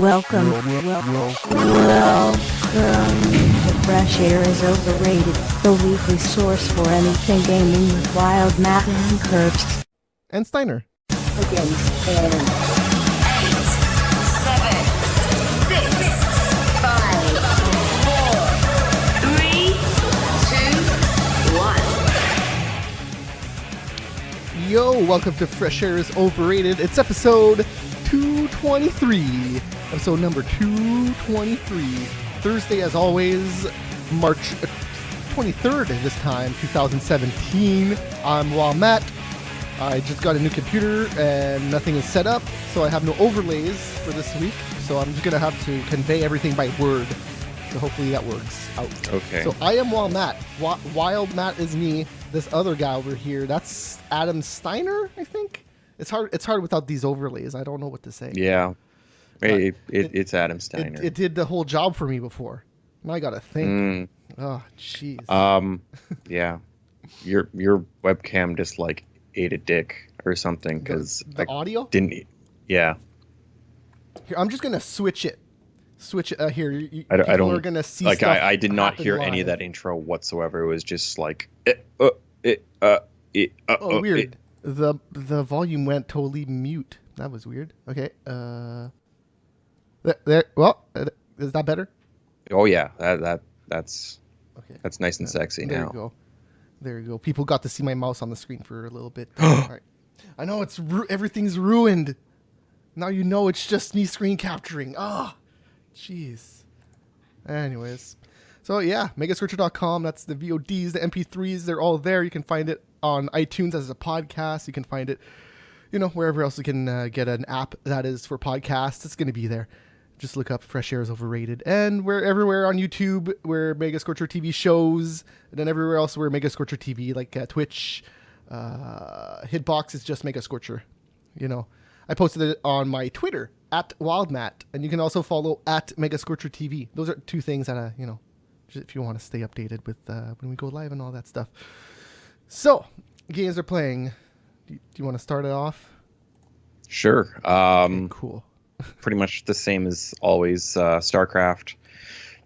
Welcome to Fresh Air is Overrated, the weekly source for anything gaming with Wild Matt and Curbs. And Steiner. Against Aaron. 8, 7, 6, 5, 4, 3, 2, 1. Yo, welcome to Fresh Air is Overrated. It's episode 223. Episode number 223. Thursday, as always, March 23rd this time, 2017. I'm Wild Matt. I just got a new computer and nothing is set up, so I have no overlays for this week. So I'm just going to have to convey everything by word. So hopefully that works out. Okay. So I am Wild Matt. Wild Matt is me. This other guy over here, that's Adam Steiner, I think. It's hard without these overlays. I don't know what to say. Yeah. It's Adam Steiner. It did the whole job for me before. Now I got to think. Oh, jeez. Yeah. Your webcam just like ate a dick or something because the audio didn't. Yeah. Here, I'm just gonna switch it. Here. I don't. People are gonna see like stuff I did not hear happen any of live. that intro whatsoever. It was just like Oh, weird. The volume went totally mute. That was weird. Okay. There. Well, is that better? Oh yeah. That's Okay. that's nice and sexy There now. you go. There you go. People got to see my mouse on the screen for a little bit. All right. I know everything's ruined. Now you know it's just me screen capturing. Ah, jeez. Anyways, so yeah, megascorcher.com. That's the VODs, the MP3s. They're all there. You can find it on iTunes as a podcast. You can find it, wherever else you can get an app that is for podcasts. It's going to be there. Just look up Fresh Air is Overrated. And we're everywhere on YouTube where Mega Scorcher TV shows. And then everywhere else where Mega Scorcher TV, like Twitch, Hitbox is just Mega Scorcher. I posted it on my Twitter, @WildMat. And you can also follow @Mega Scorcher TV. Those are two things that, just if you want to stay updated with when we go live and all that stuff. So, games are playing. Do you want to start it off? Sure. Okay, cool. Pretty much the same as always. StarCraft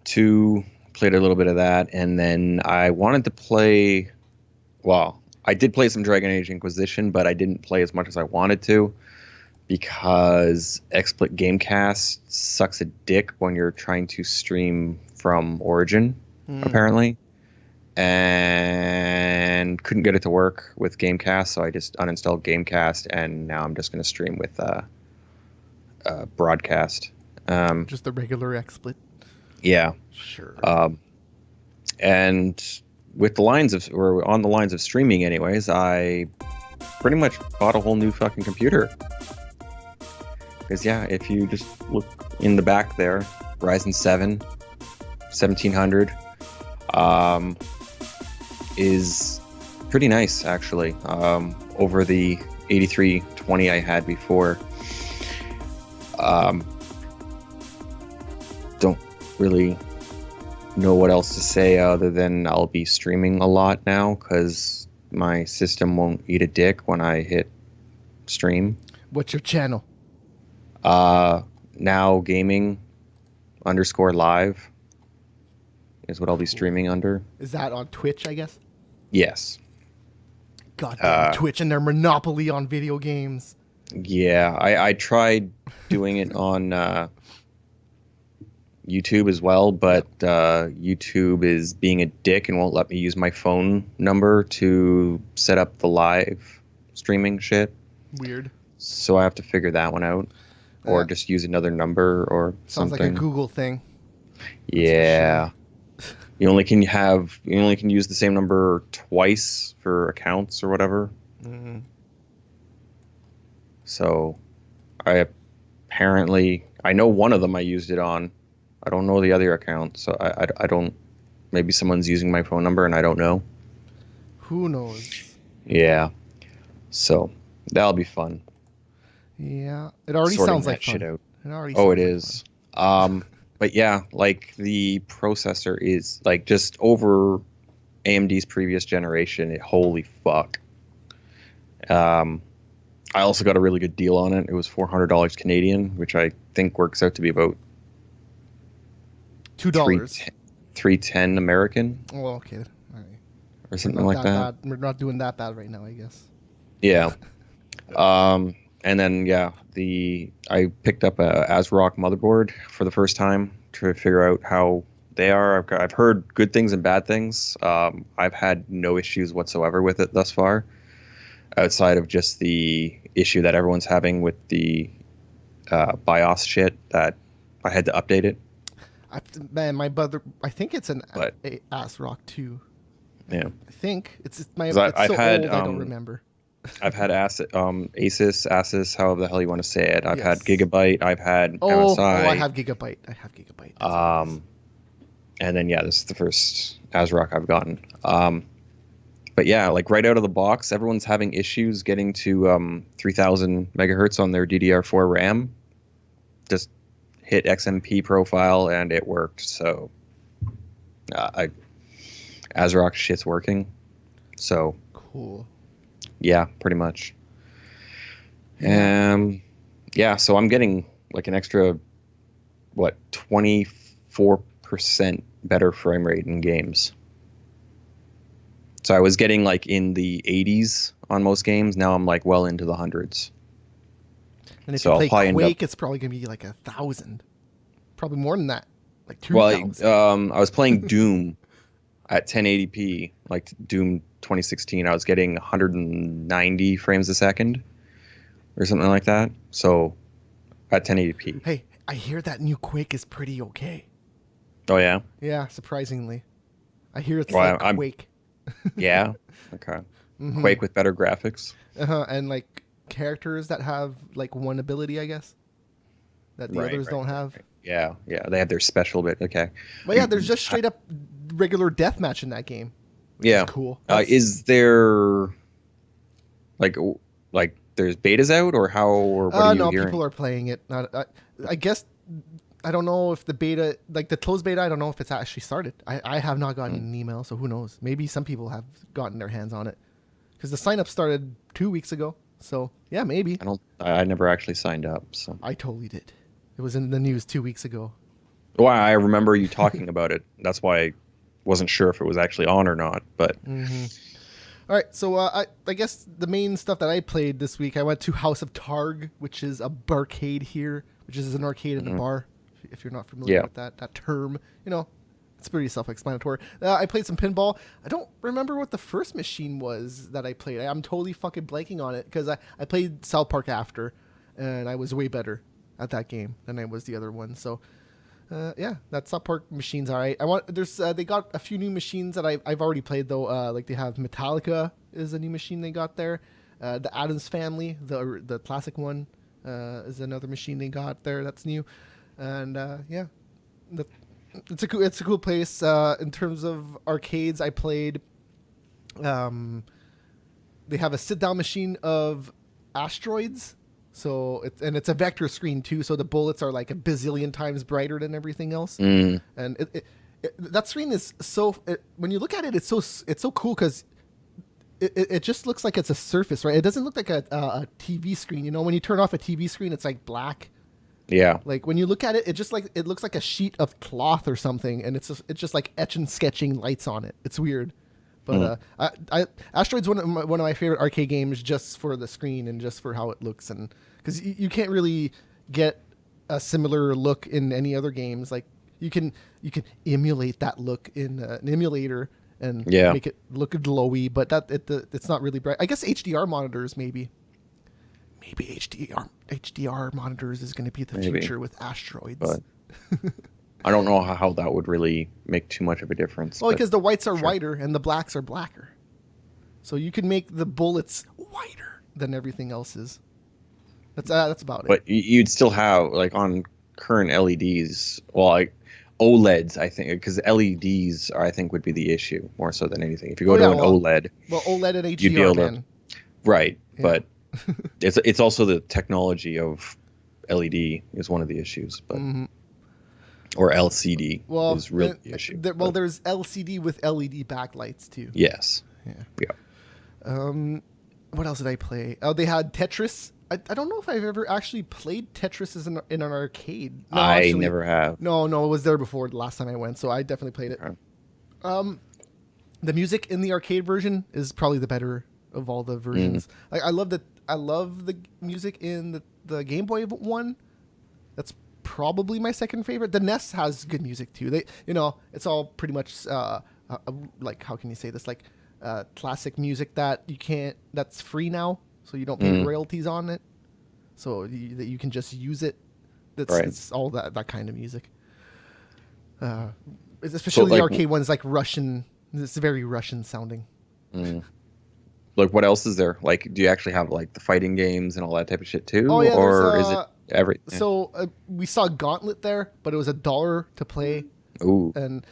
2, played a little bit of that, and then I wanted to play. Well, I did play some Dragon Age Inquisition, but I didn't play as much as I wanted to because XSplit Gamecast sucks a dick when you're trying to stream from Origin, apparently, and couldn't get it to work with Gamecast, so I just uninstalled Gamecast, and now I'm just going to stream with broadcast. Just the regular XSplit. Yeah. Sure. And with the lines of, or on the lines of streaming anyways, I pretty much bought a whole new fucking computer. Because yeah, if you just look in the back there, Ryzen 7 1700 is pretty nice actually, over the 8320 I had before. Don't really know what else to say other than I'll be streaming a lot now because my system won't eat a dick when I hit stream. What's your channel? Now gaming _live is what I'll be streaming under. Is that on Twitch, I guess? Yes. Goddamn Twitch and their monopoly on video games. Yeah, I tried doing it on YouTube as well, but YouTube is being a dick and won't let me use my phone number to set up the live streaming shit. Weird. So I have to figure that one out, or just use another number or Sounds something. like a Google thing. Yeah. You only can use the same number twice for accounts or whatever. Mm-hmm. So I know one of them I used it on. I don't know the other account, so I don't. Maybe someone's using my phone number and I don't know. Who knows? Yeah. So that'll be fun. Yeah, it already Sorting sounds that like fun. shit out. It already Oh, sounds it like is. But yeah, like the processor is like just over AMD's previous generation. Holy fuck. I also got a really good deal on it. It was $400 Canadian, which I think works out to be about $2. 310 American Oh, okay. All right. or something like that. Bad. We're not doing that bad right now, I guess. Yeah. And then I picked up a ASRock motherboard for the first time to figure out how they are. I've heard good things and bad things. I've had no issues whatsoever with it thus far, outside of just the issue that everyone's having with the BIOS shit that I had to update it. Man, my brother, I think it's an But ASRock too. yeah, I think it's my. 'Cause It's I've so had, old, I don't remember. I've had Asus, however the hell you want to say it. I've had Yes. Gigabyte. I've had Oh, MSI. I have Gigabyte. That's what it is. And then this is the first ASRock I've gotten. But yeah, like right out of the box, everyone's having issues getting to 3000 megahertz on their DDR4 RAM. Just hit XMP profile and it worked. So ASRock shit's working. So Cool. yeah, pretty much. Yeah. So I'm getting like an extra 24% better frame rate in games. So I was getting like in the 80s on most games. Now I'm like well into the hundreds. And if So you I'll play probably end Quake, up- it's probably gonna be like 1,000. Probably more than that. Like Well, 2,000. I was playing Doom at 1080p, like Doom 2016. I was getting 190 frames a second or something like that. So at 1080p. Hey, I hear that new Quake is pretty okay. Oh yeah, Yeah, surprisingly. I hear it's Well, like I'm- Quake. yeah. Okay. Mhm. Quake with better graphics. And like characters that have like one ability, I guess, that the others don't have. Yeah. They have their special bit. Okay. But yeah, there's just straight up regular deathmatch in that game. Which Yeah. is cool. Is there like there's betas out or how or what are you No, hearing? people are playing it. I guess I don't know if the beta, like the closed beta, I don't know if it's actually started. I have not gotten an email, so who knows? Maybe some people have gotten their hands on it because the sign up started 2 weeks ago. So yeah, maybe. I never actually signed up. So I totally did. It was in the news 2 weeks ago. well, I remember you talking about it. That's why I wasn't sure if it was actually on or not. But All right, so I guess the main stuff that I played this week, I went to House of Targ, which is a barcade here, which is an arcade and a bar. If you're not familiar with that term, it's pretty self-explanatory. I played some pinball. I don't remember what the first machine was that I played. I'm totally fucking blanking on it because I played South Park after, and I was way better at that game than I was the other one. So. Yeah, that South Park machine's alright. They got a few new machines that I've already played though. Like they have Metallica is a new machine they got there. The Addams Family, the classic one, is another machine they got there that's new. And yeah, it's a cool place. In terms of arcades, I played. They have a sit down machine of asteroids. So it's a vector screen too, so the bullets are like a bazillion times brighter than everything else. And that screen is when you look at it, it's so cool because it just looks like it's a surface, right? It doesn't look like a TV screen. When you turn off a TV screen, it's like black. yeah, Like when you look at it, it looks like a sheet of cloth or something, and it's just like etch and sketching lights on it. It's weird. But Asteroid's one of my favorite arcade games just for the screen and just for how it looks, and because you can't really get a similar look in any other games. Like you can emulate that look in an emulator and make it look glowy, but it's not really bright. I guess HDR monitors maybe HDR monitors is going to be the future with Asteroids. but I don't know how that would really make too much of a difference. Well, because the whites are whiter and the blacks are blacker. So you can make the bullets whiter than everything else is. That's about it. But you'd still have, like, on current LEDs, well, like OLEDs, I think, because LEDs, I think, would be the issue more so than anything. If you go to an OLED... Well, OLED and HDR, you'd be able to, man. Right, Yeah. but it's also the technology of LED is one of the issues, but... Or LCD is really the issue. There's LCD with LED backlights too. Yes. Yeah. Yeah. what else did I play? Oh, they had Tetris. I don't know if I've ever actually played Tetris as in an arcade. No, I actually, never have. No, it was there before the last time I went, so I definitely played it. Okay. The music in the arcade version is probably the better of all the versions. Like I love the music in the Game Boy one. That's probably my second favorite. The NES has good music too. It's all pretty much like, how can you say this? Like classic music that's free now, so you don't pay royalties on it, so that you can just use it. It's all that kind of music. Especially the arcade ones, like Russian. It's very Russian sounding. Like, what else is there? Like, do you actually have like the fighting games and all that type of shit too? Oh, yeah, or is it everything? So we saw Gauntlet there, but it was $1 to play. Ooh. And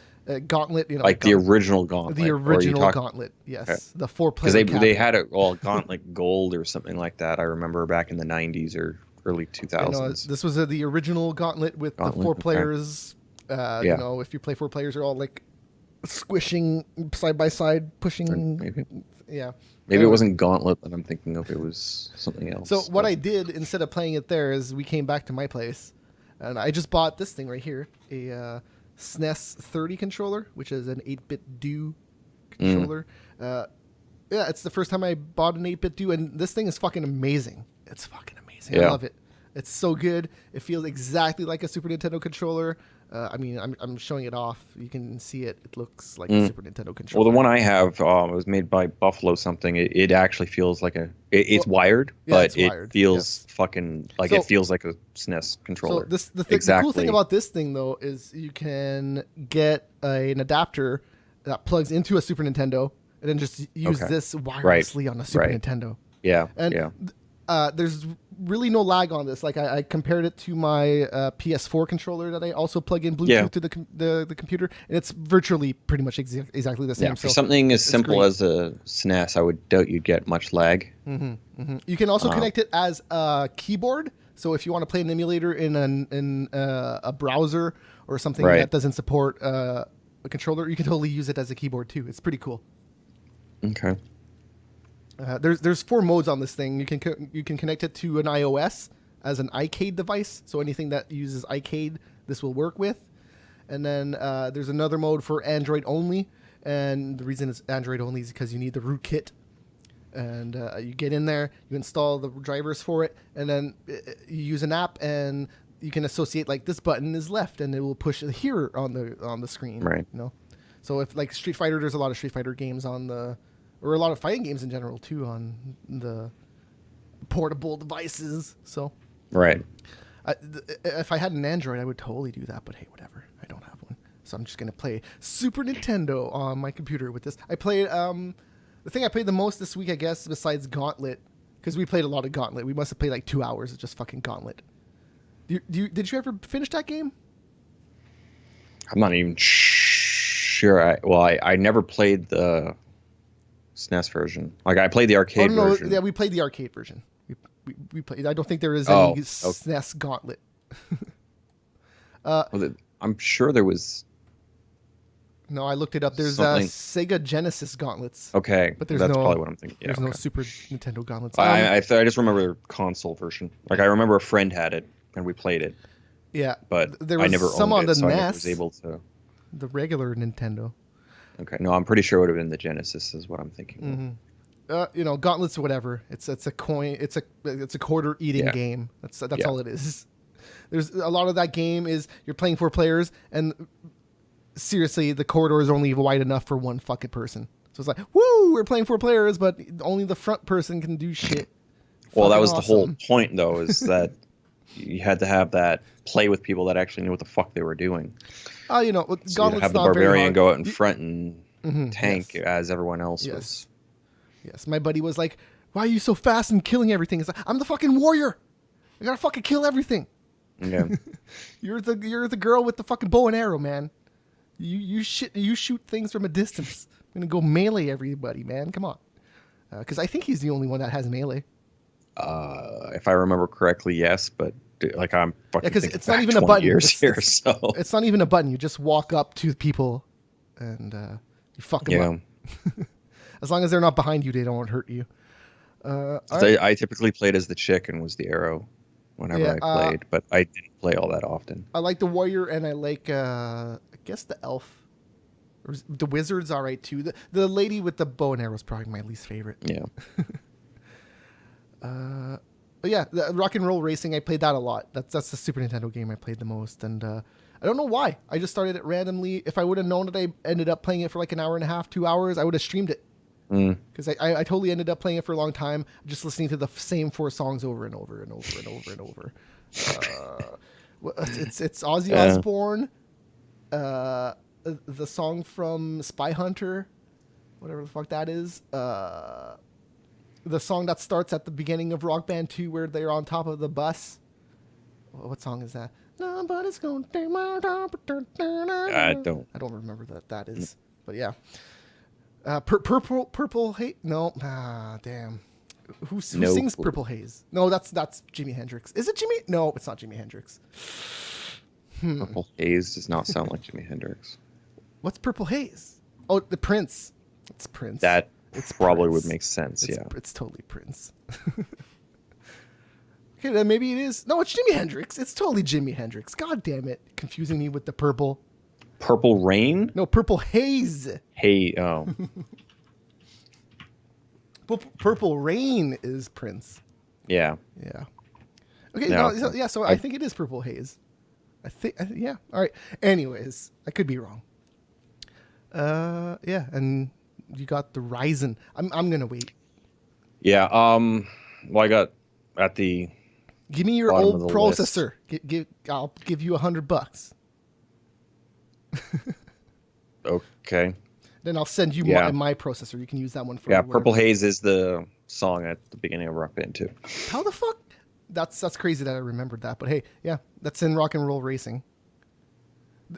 Gauntlet, like the original Gauntlet. The original Gauntlet, yes. Okay. The 4-player. Because they had it all Gauntlet Gold or something like that. I remember back in the 90s or early 2000s. This was the original Gauntlet with the 4 players. If you play 4 players, you're all like squishing side by side, pushing. Maybe. Yeah. Maybe it wasn't Gauntlet that I'm thinking of. It was something else. So what I did instead of playing it there is we came back to my place, and I just bought this thing right here, a SNES 30 controller, which is an 8-bit do controller. It's the first time I bought an 8-bit do, and this thing is fucking amazing. It's fucking amazing. Yeah. I love it. It's so good. It feels exactly like a Super Nintendo controller. I'm showing it off. You can see it. It looks like a Super Nintendo controller. Well, the one I have was made by Buffalo something. It actually feels like it's wired, but it feels fucking like it feels like a SNES controller. So the cool thing about this thing though is you can get an adapter that plugs into a Super Nintendo and then just use this wirelessly on a Super Nintendo. Yeah. There's really no lag on this. Like I compared it to my PS4 controller that I also plug in Bluetooth to the computer, and it's virtually pretty much exactly the same. Yeah, for something as simple as a SNES, I would doubt you'd get much lag. You can also connect it as a keyboard. So if you want to play an emulator in a browser or something that doesn't support a controller, you can totally use it as a keyboard too. It's pretty cool. Okay. There's 4 modes on this thing. You can connect it to an iOS as an iCade device. So anything that uses iCade, this will work with. And then there's another mode for Android only. And the reason it's Android only is because you need the rootkit. And you get in there, you install the drivers for it, and then you use an app, and you can associate like this button is left, and it will push here on the screen. Right. So if like Street Fighter, there's a lot of Street Fighter games or a lot of fighting games in general too on the portable devices. So if I had an Android, I would totally do that. But hey, whatever. I don't have one, so I'm just gonna play Super Nintendo on my computer with this. I played the thing I played the most this week, I guess, besides Gauntlet, because we played a lot of Gauntlet. We must have played like 2 hours of just fucking Gauntlet. Did you ever finish that game? I'm not even sure. I never played the SNES version. Like I played the arcade version. Yeah, we played the arcade version. We played. I don't think there is any SNES Gauntlet. I'm sure there was. No, I looked it up. There's Sega Genesis Gauntlets. Okay, but that's probably what I'm thinking. There's no Super Nintendo Gauntlets. I just remember the console version. Like I remember a friend had it and we played it. Yeah, but there was I never some owned on it, the so NES. I never was able to. The regular Nintendo. Okay, no, I'm pretty sure it would have been the Genesis, is what I'm thinking. Gauntlets, whatever. It's a coin. It's a quarter eating game. That's all it is. There's a lot of that game is you're playing 4 players, and seriously, the corridor is only wide enough for one fucking person. So it's like, woo, we're playing 4 players, but only the front person can do shit. Well, that was the whole point, though, is that you had to have that play with people that actually knew what the fuck they were doing. So you'd have the barbarian go out in front and tank as everyone else was. Yes, my buddy was like, "Why are you so fast and killing everything?" It's like, I'm the fucking warrior. I gotta fucking kill everything. Yeah, you're the girl with the fucking bow and arrow, man. You shoot things from a distance. I'm gonna go melee everybody, man. Come on, because I think he's the only one that has melee. If I remember correctly, yes, but like I'm fucking because it's not even a button. So it's not even a button. You just walk up to people and you fuck them up. As long as they're not behind you, they don't hurt you. All right. I typically played as the chick and was the arrow whenever Yeah, I played, but I didn't play all that often. I like the warrior, and I like I guess the elf. The wizard's all right too. The lady with the bow and arrow is probably my least favorite. Yeah. But yeah, the rock and roll racing, I played that a lot. That's the Super Nintendo game I played the most, and I don't know why. I just started it randomly. If I would have known that I ended up playing it for like an hour and a half, 2 hours, I would have streamed it. Because I totally ended up playing it for a long time, just listening to the same 4 songs over and over and over and over and over. It's Ozzy Osbourne, the song from Spy Hunter, whatever the fuck that is. The song that starts at the beginning of Rock Band 2 where they're on top of the bus. What song is that? Nobody's gonna take my top. I don't remember that is. But yeah. Purple Haze? No. Damn. Who sings clue. Purple Haze? No, that's Jimi Hendrix. Is it Jimi? No, it's not Jimi Hendrix. Purple Haze does not sound like Jimi Hendrix. What's Purple Haze? Oh, the Prince. It's Prince. That It's probably Prince. would make sense, yeah. It's totally Prince. Okay, then maybe it is. No, it's Jimi Hendrix. It's totally Jimi Hendrix. God damn it. Confusing me with the purple. Purple Rain? No, Purple Haze. Hey, oh. Purple Rain is Prince. Yeah. Yeah. Okay, No. so I think it is Purple Haze. Yeah. All right. Anyways, I could be wrong. Yeah, and you got the Ryzen. I'm gonna wait. Yeah, well, I got at the Give me your bottom of old the processor. I'll give you $100. Okay. Then I'll send you Yeah. my processor. You can use that one for Yeah, whatever. Purple Haze is the song at the beginning of Rock Band 2. How the fuck? That's crazy that I remembered that. But hey, yeah, that's in Rock and Roll Racing.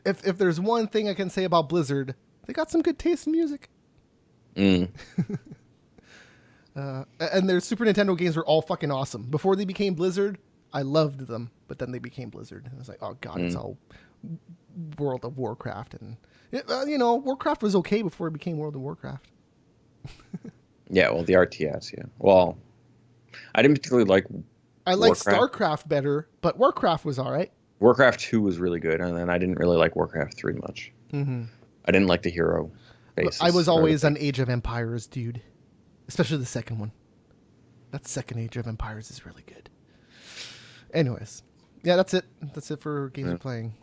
If there's one thing I can say about Blizzard, they got some good taste in music. Mm. And their Super Nintendo games were all fucking awesome. Before they became Blizzard, I loved them. But then they became Blizzard. And I was like, oh god, it's all World of Warcraft. And Warcraft was okay before it became World of Warcraft. Yeah, well, the RTS, yeah. Well, I didn't particularly like I liked Warcraft. StarCraft better, but Warcraft was all right. Warcraft 2 was really good, and then I didn't really like Warcraft 3 much. Mm-hmm. I didn't like the hero basis. I was or always the- an Age of Empires dude, especially the second one. That second Age of Empires is really good. Anyways, yeah, that's it. That's it for games we're playing.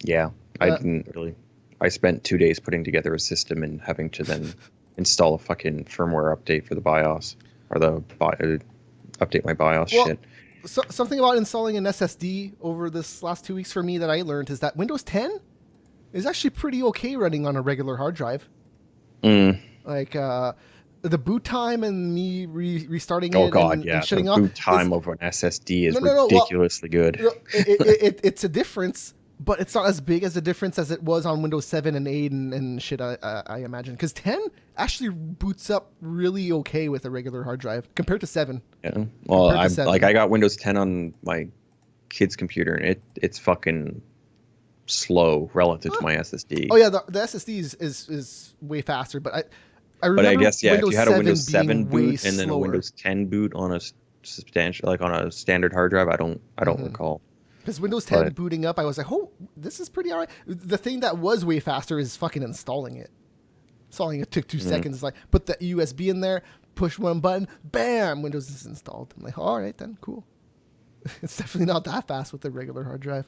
Yeah, I didn't really. I spent 2 days putting together a system and having to then install a fucking firmware update for the BIOS, or update my BIOS shit. So, something about installing an SSD over this last 2 weeks for me that I learned is that Windows 10 is actually pretty okay running on a regular hard drive. Like the boot time and me restarting it and shutting the off. boot time of an SSD is ridiculously good. It's a difference, but it's not as big as a difference as it was on Windows 7 and 8 and shit, I imagine. Because 10 actually boots up really okay with a regular hard drive compared to 7. Yeah. Well, Compared to 7. I got Windows 10 on my kid's computer, and it's fucking slow relative to my SSD. Oh yeah, the SSD is way faster, but I remember. But I guess if Windows you had a Windows 7 7 being way boot and then a slower. Windows 10 boot on a substantial, like on a standard hard drive, I don't recall. Because Windows 10 But- booting up, I was like, oh, this is pretty alright. The thing that was way faster is fucking installing it. Installing it took 2 seconds. It's like, put the USB in there, push one button, bam, Windows is installed. I'm like, all right then, cool. It's definitely not that fast with a regular hard drive.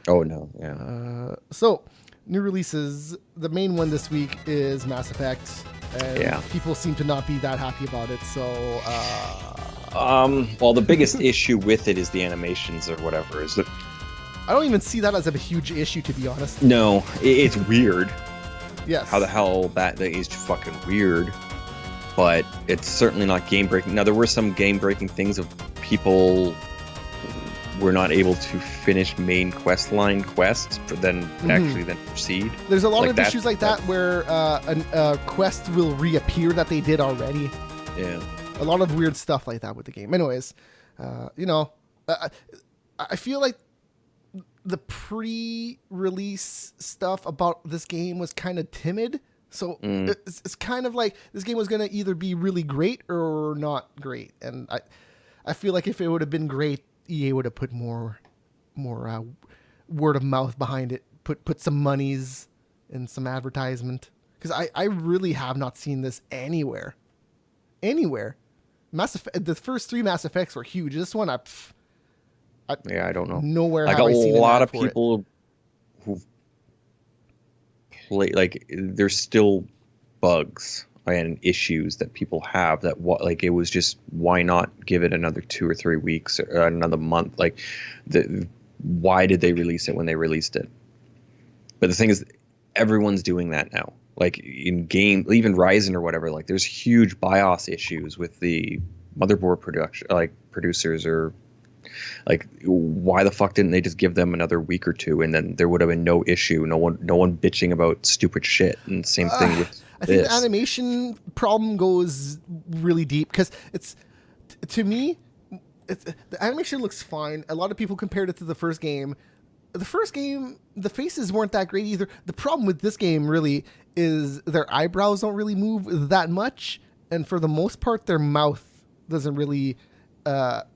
Oh no, yeah. So, new releases. The main one this week is Mass Effect. And people seem to not be that happy about it. So, Well, the biggest issue with it is the animations or whatever. Is that I don't even see that as a huge issue, to be honest. no, it's weird. Yes. How the hell that is fucking weird, but it's certainly not game breaking. Now there were some game breaking things of people were not able to finish main quest line quests, but then actually then proceed. There's a lot Like of that- issues like that where a quest will reappear that they did already. Yeah. A lot of weird stuff like that with the game. Anyways, I feel like the pre-release stuff about this game was kind of timid So it's kind of like this game was going to either be really great or not great. And I feel like if it would have been great, EA would have put more word of mouth behind it, put some monies and some advertisement. Because I really have not seen this anywhere. The first 3 Mass Effects were huge. This one, I don't know. Nowhere like have I seen a an lot ad of for it. people who play, like, there's still bugs and issues that people have that like, it was just, why not give it another 2 or 3 weeks or another month? Like, why did they release it when they released it? But the thing is, everyone's doing that now. Like, in game, even Ryzen or whatever, like, there's huge BIOS issues with the motherboard production, like, producers, or like, why the fuck didn't they just give them another week or 2, and then there would have been no issue, no one bitching about stupid shit. And same thing with I think the animation problem goes really deep because to me, the animation looks fine. A lot of people compared it to the first game. The first game, the faces weren't that great either. The problem with this game really is their eyebrows don't really move that much, and for the most part, their mouth doesn't really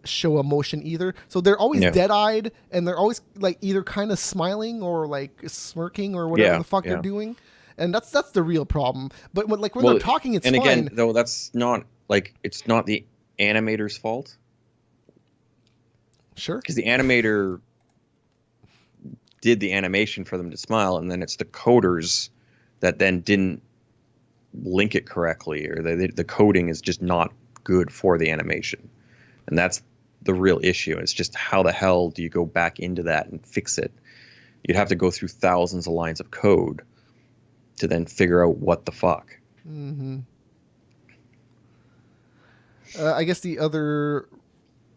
show emotion either. So they're always dead-eyed, and they're always like either kind of smiling or like smirking or whatever the fuck they're doing. And that's the real problem. But when they're talking, it's fine. And again, though, that's not, like, it's not the animator's fault. Sure. Because the animator did the animation for them to smile, and then it's the coders that then didn't link it correctly, or the coding is just not good for the animation. And that's the real issue. It's just, how the hell do you go back into that and fix it? You'd have to go through thousands of lines of code to then figure out what the fuck. Mm-hmm. I guess the other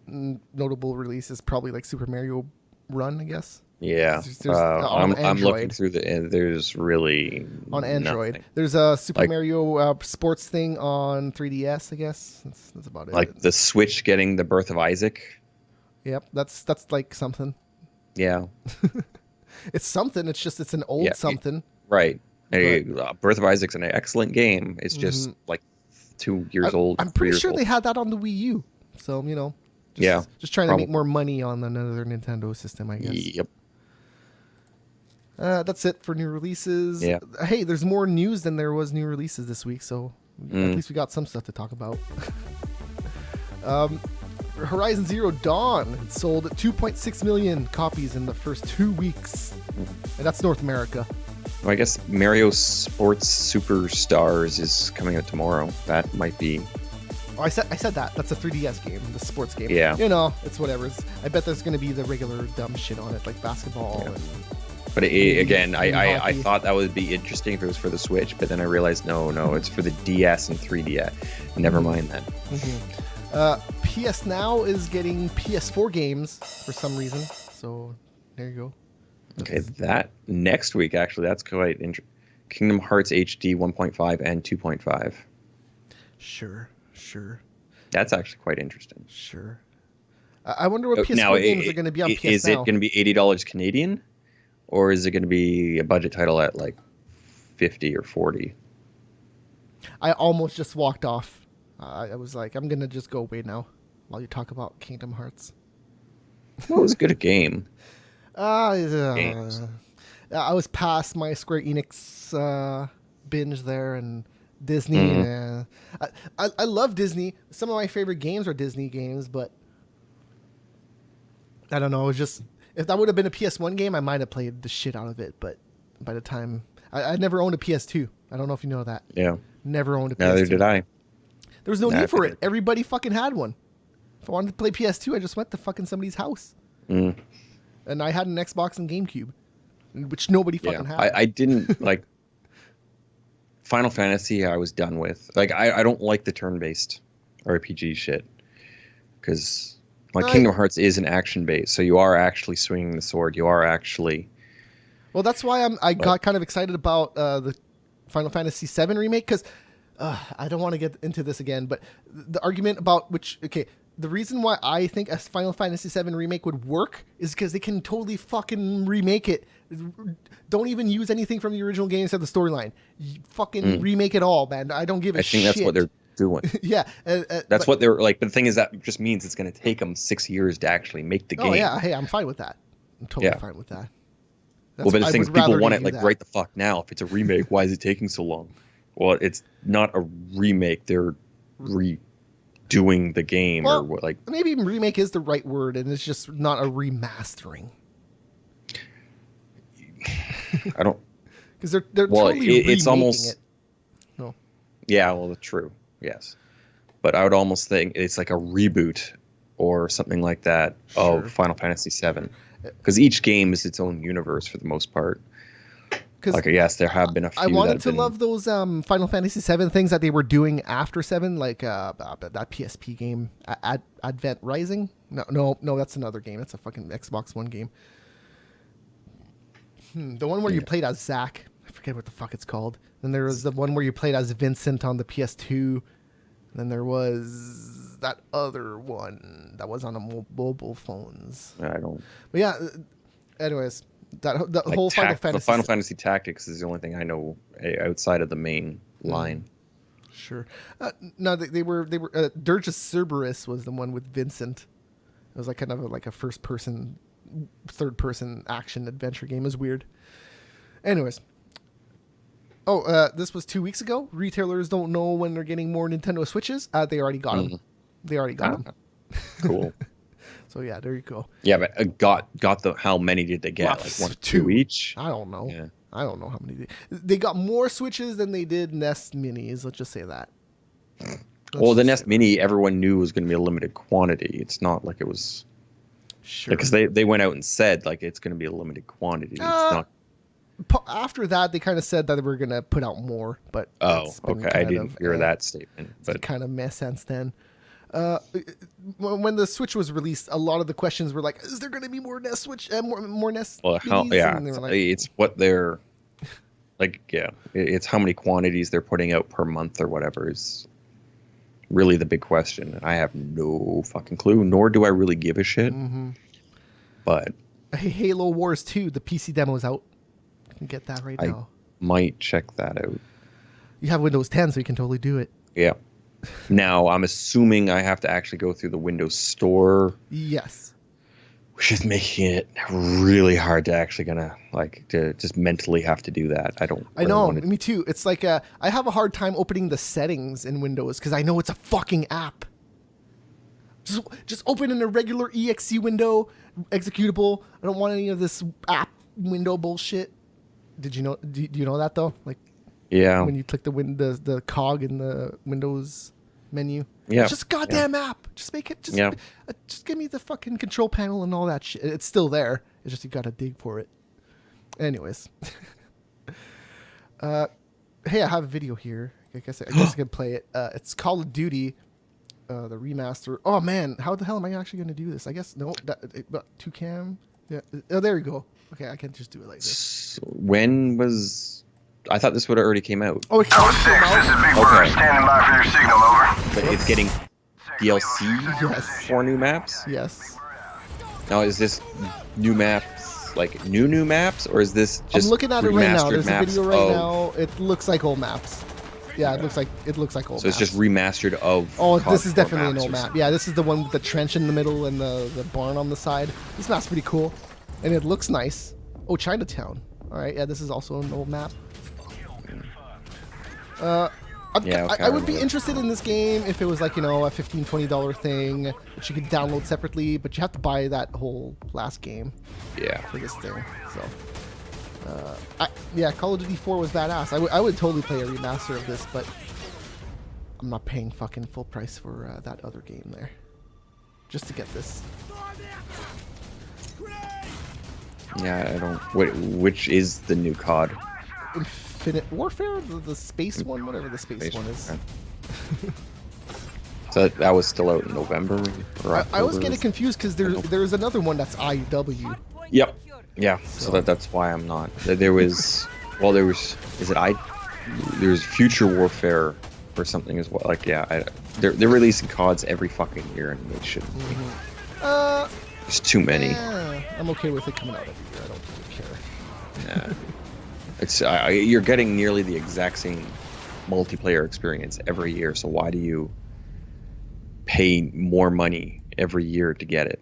notable release is probably like Super Mario Run, I guess. Yeah. I'm looking through and there's really on Android. nothing. There's a Super Mario sports thing on 3DS, I guess. That's about it. Like the Switch getting the Birth of Isaac. Yep, that's like something. Yeah. It's something. It's just, it's an old something. Right. Birth of Isaac's an excellent game. It's just like 2 years old. I'm pretty sure they had that on the Wii U. So, just trying to make more money on another Nintendo system, I guess. Yep. That's it for new releases. Yeah. Hey, there's more news than there was new releases this week, so at least we got some stuff to talk about. Horizon Zero Dawn sold 2.6 million copies in the first 2 weeks, and that's North America. Well, I guess Mario Sports Superstars is coming out tomorrow. That might be. Oh, I said that. That's a 3DS game, the sports game. Yeah. It's whatever. I bet there's going to be the regular dumb shit on it, like basketball. Yeah. And but again, I thought that would be interesting if it was for the Switch, but then I realized no, it's for the DS and 3DS. Never mind that. PS Now is getting PS4 games for some reason. So there you go. Okay, that next week, actually, that's quite interesting. Kingdom Hearts HD 1.5 and 2.5. Sure. That's actually quite interesting. Sure. I wonder what PS4 games are going to be on PS Now. Is it going to be $80 Canadian? Or is it going to be a budget title at like 50 or 40? I almost just walked off. I was like, I'm going to just go away now while you talk about Kingdom Hearts. Well, it was a good game. I was past my Square Enix binge there, and Disney. I love Disney. Some of my favorite games are Disney games, but I don't know. It was just, if that would have been a PS1 game, I might have played the shit out of it. But by the time, I never owned a PS2. I don't know if you know that. Yeah. Never owned a PS2. Neither did I. There was no need for it. Everybody fucking had one. If I wanted to play PS2, I just went to fucking somebody's house. And I had an Xbox and GameCube, which nobody fucking had. I didn't like Final Fantasy. I was done with. Like, I don't like the turn-based RPG shit, because Kingdom Hearts is an action base, so you are actually swinging the sword. You are actually. Well, that's why I got kind of excited about the Final Fantasy VII remake, because I don't want to get into this again, but the argument about the reason why I think a Final Fantasy VII remake would work is because they can totally fucking remake it. Don't even use anything from the original game except the storyline. Fucking remake it all, man. I don't give a shit. I think that's what they're doing. Yeah. That's what they're like. But the thing is, that just means it's going to take them 6 years to actually make the game. Oh, yeah. Hey, I'm fine with that. I'm totally fine with that. Well, but the thing is, people want it like that. right the fuck now. If it's a remake, why is it taking so long? Well, it's not a remake. They're redoing the game, or what? Like, maybe remake is the right word, and it's just not a remastering. I don't. Because they're totally it's remaking almost. it. No. Yeah, well, true. Yes, but I would almost think it's like a reboot or something like that of Final Fantasy VII, because each game is its own universe for the most part. Like, yes, there have been a few. I wanted to love those Final Fantasy VII things that they were doing after 7, like that PSP game, Advent Rising. No, that's another game. That's a fucking Xbox One game. The one where you played as Zack. I forget what the fuck it's called. Then there was the one where you played as Vincent on the PS2. Then there was that other one that was on the mobile phones. I don't. But yeah, anyways, the whole Final Fantasy. The Final Fantasy Tactics is the only thing I know outside of the main line. Sure. No, they were Dirge Cerberus was the one with Vincent. It was like kind of like a third person action adventure game. It was weird. Anyways. This was 2 weeks ago. Retailers don't know when they're getting more Nintendo Switches. They already got them. They already got them. Cool. So yeah, there you go. Yeah, but got the. How many did they get? Like 1 or 2 each? I don't know. Yeah. I don't know how many. They got more Switches than they did Nest Minis. Let's just say that. Well, the Nest Mini, everyone knew was going to be a limited quantity. It's not like it was. Sure. Because they went out and said like it's going to be a limited quantity. It's not. After that, they kind of said that they were going to put out more, but okay, I didn't hear that statement. But it kind of made sense then. When the Switch was released, a lot of the questions were like, "Is there going to be more Nest Switch? More Nest?" Well, it's what they're like. Yeah, it's how many quantities they're putting out per month or whatever is really the big question. I have no fucking clue, nor do I really give a shit. But hey, Halo Wars 2, the PC demo is out. You can get that right now. Might check that out. You have Windows 10, so you can totally do it. Yeah. Now, I'm assuming I have to actually go through the Windows Store. Yes. Which is making it really hard to actually to just mentally have to do that. I know, me too. It's like I have a hard time opening the settings in Windows because I know it's a fucking app. Just open in a regular exe window, executable. I don't want any of this app window bullshit. Did you know? Do you know that though? Like, yeah, when you click the cog in the Windows menu, yeah, it's just a goddamn app. Just make it. Just give me the fucking control panel and all that shit. It's still there. It's just you gotta dig for it. Anyways, hey, I have a video here. I guess I could play it. It's Call of Duty, the remaster. Oh man, how the hell am I actually gonna do this? I guess no, two cam. Yeah. Oh, there you go. Okay, I can't just do it like this. When was... I thought this would have already came out. Oh, it came out? This is Big Bird, standing by for your signal, over. But it's getting DLC for new maps? Yes. Now, is this new maps, like new maps, or is this just I'm looking at it right now. There's a video right now. of... It looks like old maps. Yeah, it looks like old So maps. it's just remastered of... Oh, this is definitely an old maps map. Yeah, this is the one with the trench in the middle and the barn on the side. This map's pretty cool. And it looks nice. Oh, Chinatown. All right, yeah, this is also an old map. I would be interested in this game if it was like, a $15, $20 thing that you could download separately, but you have to buy that whole last game. Yeah. For this thing. So, Call of Duty 4 was badass. I would totally play a remaster of this, but I'm not paying fucking full price for that other game there. Just to get this. Yeah, I don't... Which is the new COD? Infinite Warfare? The space one? Whatever the space one is. Okay. So that was still out in November? Or I was getting confused because there's another one that's IW. Yep. Yeah, so that's why I'm not. There was... Well, there was... Is it There was Future Warfare or something as well. Like, yeah, they're releasing CODs every fucking year, and they shouldn't. There's too many. I'm okay with it coming out every year. I don't really care. Yeah. It's you're getting nearly the exact same multiplayer experience every year. So why do you pay more money every year to get it?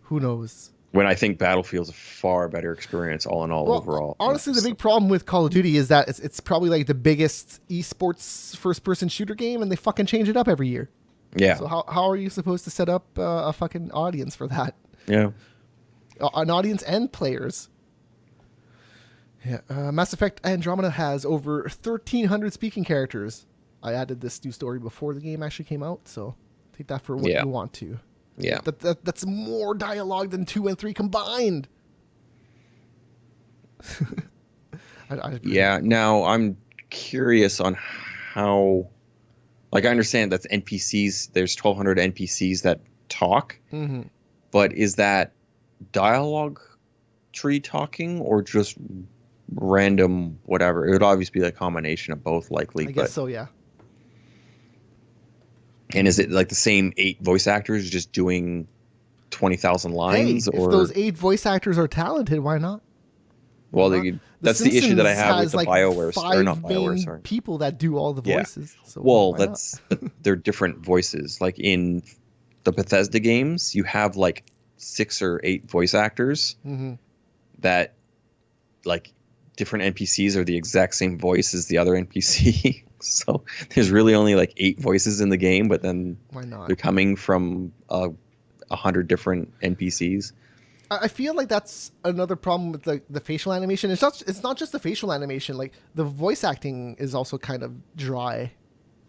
Who knows? When I think Battlefield's a far better experience all in all overall. Honestly, the big problem with Call of Duty is that it's probably like the biggest esports first-person shooter game, and they fucking change it up every year. Yeah. So how are you supposed to set up a fucking audience for that? Yeah. An audience and players. Yeah. Mass Effect Andromeda has over 1,300 speaking characters. I added this new story before the game actually came out, so take that for what you want to. Yeah. That's more dialogue than 2 and 3 combined. Yeah. Now I'm curious on how. Like, I understand that's NPCs. There's 1,200 NPCs that talk, but is that dialogue tree talking or just random whatever? It would obviously be a combination of both, likely. I guess so. Yeah. And is it like the same 8 voice actors just doing 20,000 lines? Hey, or if those 8 voice actors are talented, why not? Well, that's the issue that I have with the BioWare, or not BioWare, main sorry. people that do all the voices. So well, why they're different voices. Like in the Bethesda games, you have like 6 or 8 voice actors that, like, different NPCs are the exact same voice as the other NPC. So there's really only like 8 voices in the game, but then why not? they're coming from 100 different NPCs. I feel like that's another problem with the facial animation. It's not just the facial animation. Like, the voice acting is also kind of dry.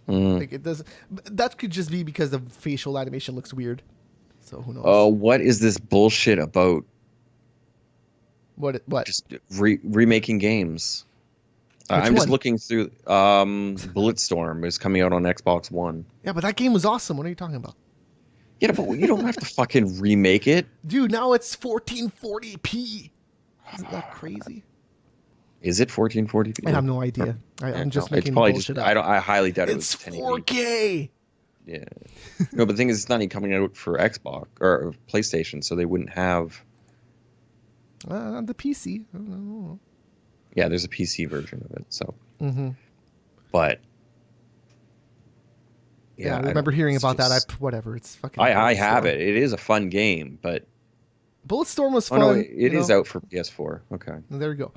Like, it does. That could just be because the facial animation looks weird. So who knows? Oh, what is this bullshit about? What? Just remaking games. I'm just looking through. Bulletstorm is coming out on Xbox One. Yeah, but that game was awesome. What are you talking about? Yeah, but you don't have to fucking remake it. Dude, now it's 1440p. Isn't that crazy? Is it 1440p? I have no idea. I'm just making bullshit up. I highly doubt it's it was 1080. 4K. Yeah. No, but the thing is, it's not even coming out for Xbox or PlayStation, so they wouldn't have. The PC. I don't know. Yeah, there's a PC version of it. So. But. Yeah, I remember hearing about that. Whatever, it's fucking. I have it. It is a fun game, but. Bulletstorm was fun. Oh, no, it is out for PS4. Okay. There we go.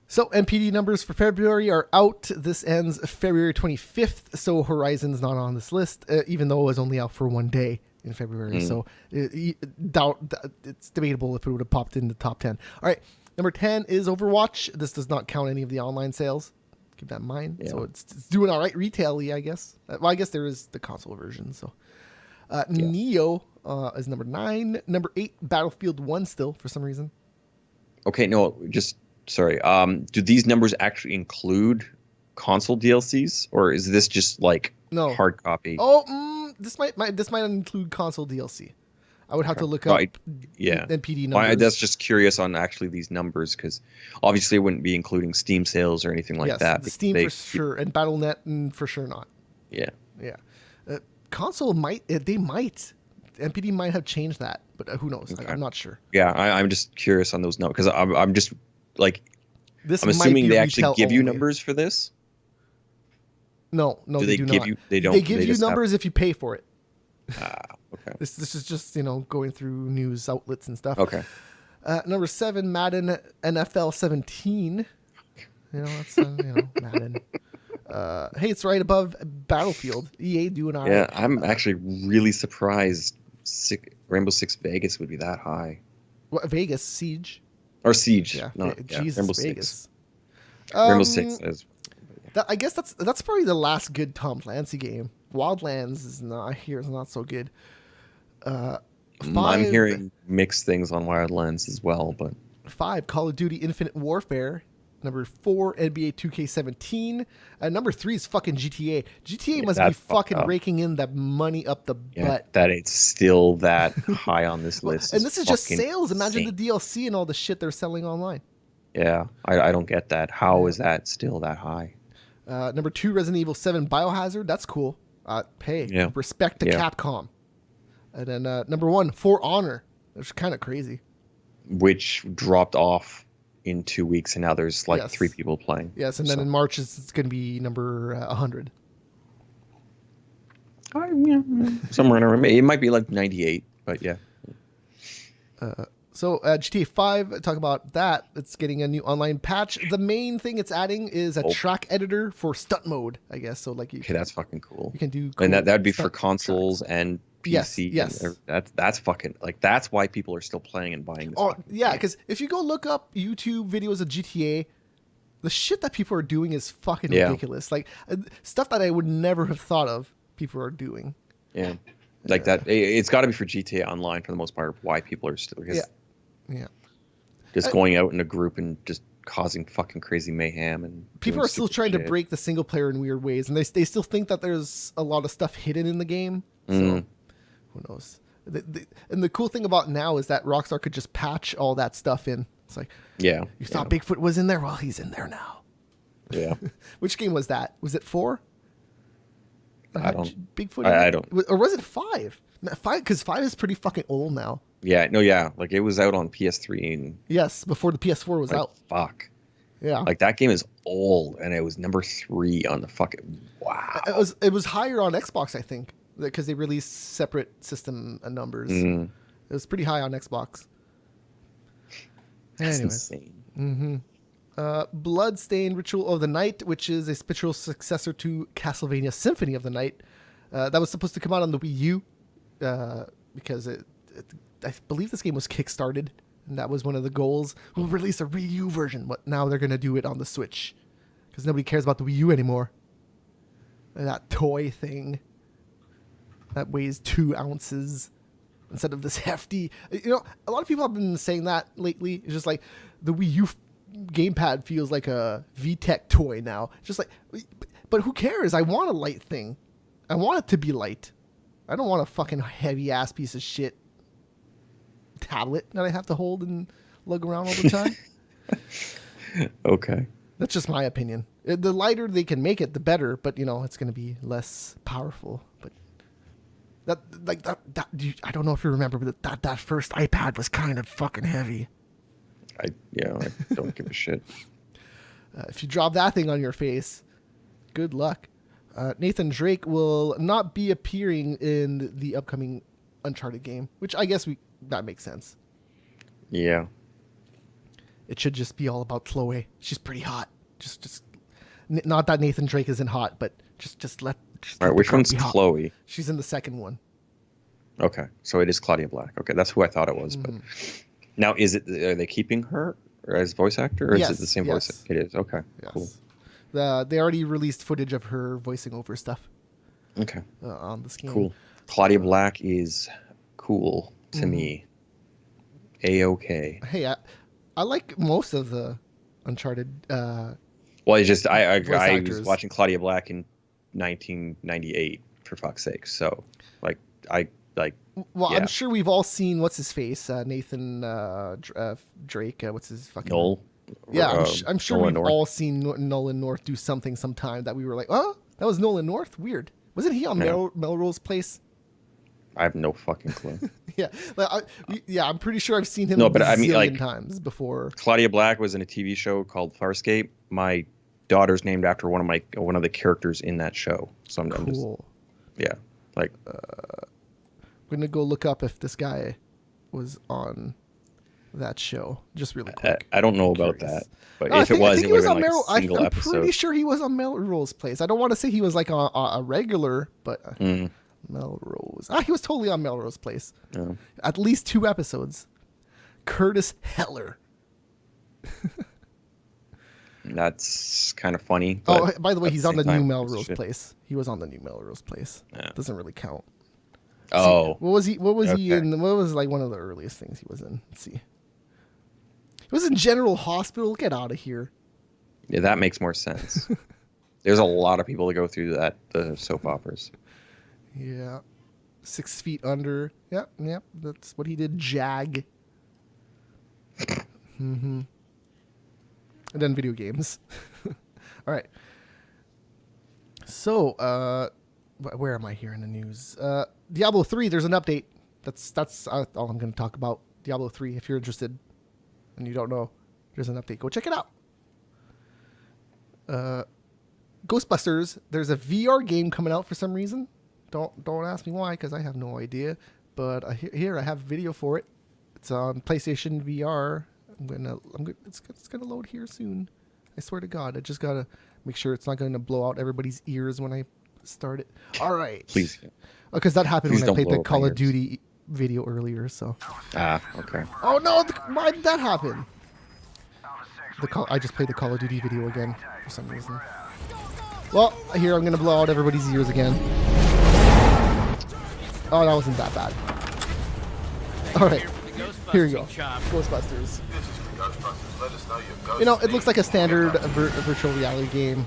So NPD numbers for February are out. This ends February 25th. So Horizon's not on this list, even though it was only out for 1 day in February. So it's debatable if it would have popped in the top 10. All right. Number 10 is Overwatch. This does not count any of the online sales. Keep that in mind. Yeah. So it's doing all right retail-y, I guess. Well, I guess there is the console version. So Neo is number 9. Number 8, Battlefield 1 still for some reason. Okay, no, just sorry. Do these numbers actually include console DLCs, or is this just like hard copy? Oh, this might include console DLC. I would have to look up NPD numbers. That's just curious on actually these numbers, because obviously it wouldn't be including Steam sales or anything like that. The Steam for sure, and Battle.net for sure not. Yeah. Yeah. Console might. They might. NPD might have changed that, but who knows? Okay. I'm not sure. Yeah, I'm just curious on those numbers, because I'm just like, I'm assuming they actually give you numbers for this. No, do they do give not. you? They don't. They give you numbers if you pay for it. Okay. This is just going through news outlets and stuff. Okay. Number 7, Madden NFL 17. That's Madden. Hey, it's right above Battlefield. EA doing all right. Yeah, I'm actually really surprised Rainbow Six Vegas would be that high. What, Vegas Siege? Or Siege? Yeah. Jesus, Rainbow Vegas. Six. Rainbow Six is. I guess that's probably the last good Tom Clancy game. Wildlands is not so good. 5, I'm hearing mixed things on Wildlands as well, but 5, Call of Duty Infinite Warfare. Number 4, NBA 2K17. Number 3 is fucking GTA. GTA must be fucking raking in that money up the butt. That it's still that high on this list. And this is just sales. Imagine the DLC and all the shit they're selling online. Yeah, I don't get that. How is that still that high? Number 2, Resident Evil 7 Biohazard. That's cool. Hey, Yeah. respect to Yeah. Capcom. And then number 1, For Honor. That's kind of crazy. Which dropped off in 2 weeks, and now there's like Yes. 3 people playing. Yes, and then in March it's going to be number 100. Somewhere in around, it might be like 98, but yeah. So GTA 5, talk about that. It's getting a new online patch. The main thing it's adding is a track editor for stunt mode, I guess. So like Okay, that's fucking cool. you can do And cool that'd be for stunt consoles tracks. and Yes, PC. yes. And that's fucking like that's why people are still playing and buying this. Oh fucking yeah, game. because if you go look up YouTube videos of GTA, the shit that people are doing is fucking Yeah. ridiculous. Like stuff that I would never have thought of. People are doing. Yeah. Like that, it's got to be for GTA Online for the most part. Why people are still Yeah. just going out in a group and just causing fucking crazy mayhem and People doing are still stupid trying to shit. break the single player in weird ways, and they still think that there's a lot of stuff hidden in the game. So who knows? And the cool thing about now is that Rockstar could just patch all that stuff in. It's like, Yeah. you thought Bigfoot was in there? Well, he's in there now. Yeah. Which game was that? Was it 4? I don't. Bigfoot. I don't. Or was it 5? 5, because 5 is pretty fucking old now. Yeah. No. Yeah. Like it was out on PS3 and Yes, before the PS4 was like, out. fuck. Yeah, Like that game is old, and it was number 3 on the fucking. Wow. it was higher on Xbox, I think, because they released separate system numbers. It was pretty high on Xbox. That's Anyways, insane. Bloodstained Ritual of the Night, which is a spiritual successor to Castlevania Symphony of the Night, that was supposed to come out on the Wii U, because I believe this game was kickstarted, and that was one of the goals. We'll release a Wii U version, but now they're gonna do it on the Switch, because nobody cares about the Wii U anymore. That toy thing that weighs 2 ounces instead of this hefty. You know, a lot of people have been saying that lately. It's just like the Wii U gamepad feels like a VTech toy now. Just like, but who cares? I want a light thing. I want it to be light. I don't want a fucking heavy ass piece of shit tablet that I have to hold and lug around all the time. Okay. That's just my opinion. The lighter they can make it, the better. But you know, it's going to be less powerful. But I don't know if you remember, but that first iPad was kind of fucking heavy. I don't give a shit. If you drop that thing on your face, good luck. Nathan Drake will not be appearing in the upcoming Uncharted game, which I guess that makes sense. Yeah. It should just be all about Chloe. She's pretty hot. Just not that Nathan Drake isn't hot, but just let. All right. Which one's Chloe? She's in the second one. Okay, so it is Claudia Black. Okay, that's who I thought it was. But now, are they keeping her as voice actor, or is it the same voice? It is. Okay, Yes. cool. They already released footage of her voicing over stuff. Okay, On this game. cool. Claudia Black is cool to me. A-okay. Hey, I like most of the Uncharted. Well, it's just I Voice was actors. watching Claudia Black in 1998 for fuck's sake. So like Well, yeah. I'm sure we've all seen what's his face, Nathan Drake. What's his fucking Noel. Yeah, I'm sure Nolan we've North. all seen Nolan North do something sometime that we were like, oh, that was Nolan North. Weird. Wasn't he on Yeah. Melrose Place? I have no fucking clue. Yeah, I'm pretty sure I've seen him. No, but I mean, bazillion like- times before. Claudia Black was in a TV show called Farscape. My daughter's named after one of the characters in that show. So I'm just Cool. yeah, like I'm gonna go look up if this guy was on that show. Just really quick. I don't know about Curious. that, but No, if it was, it would have been like Melrose. a single I'm episode. pretty sure he was on Melrose Place. I don't want to say he was like a regular, but Melrose. He was totally on Melrose Place. Yeah. At least 2 episodes. Curtis Heller. That's kind of funny. Oh, but by the way, at he's on the same new time, Melrose shit. Place. He was on the new Melrose Place. Yeah. Doesn't really count. Oh, What was he Okay. in? What was like one of the earliest things he was in? Let's see. He was in General Hospital. Get out of here. yeah, that makes more sense. There's a lot of people that go through the soap operas. Yeah. 6 Feet Under. Yep. That's what he did. Jag. And then video games. All right. So, where am I here in the news? Diablo 3, there's an update. That's all I'm going to talk about. Diablo 3, if you're interested and you don't know, there's an update. Go check it out. Ghostbusters, there's a VR game coming out for some reason. Don't ask me why, because I have no idea. But here I have a video for it. It's on PlayStation VR. It's gonna load here soon. I swear to God, I just gotta make sure it's not gonna blow out everybody's ears when I start it. All right, Please. Because that happened Please when I don't played blow the up Call my of ears. Duty video earlier. So. Okay. Oh no! Why did that happen? I just played the Call of Duty video again for some reason. Well, here I'm gonna blow out everybody's ears again. Oh, that wasn't that bad. All right, here we go. Ghostbusters. You know, it looks like a standard virtual reality game.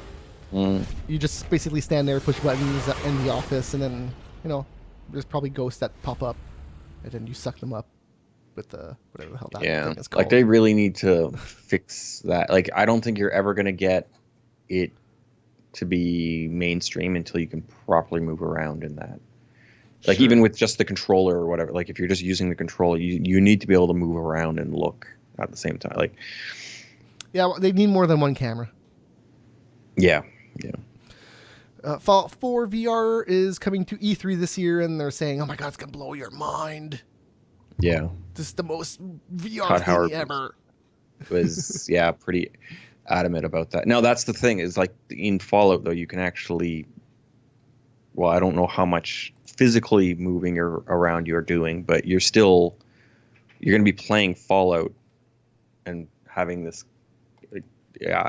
You just basically stand there, push buttons in the office, and then there's probably ghosts that pop up, and then you suck them up with the whatever the hell that thing is called. Like they really need to fix that. Like I don't think you're ever gonna get it to be mainstream until you can properly move around in that. Like even with just the controller or whatever. Like if you're just using the controller, you need to be able to move around and look at the same time. Like well, they need more than one camera. Yeah. Fallout 4 VR is coming to E3 this year, and they're saying, "Oh my God, it's gonna blow your mind." Yeah. This is the most VR Todd thing Howard ever. Was pretty adamant about that. Now that's the thing is like in Fallout though you can actually, well I don't know how much physically moving around you're doing, but you're going to be playing Fallout and having this.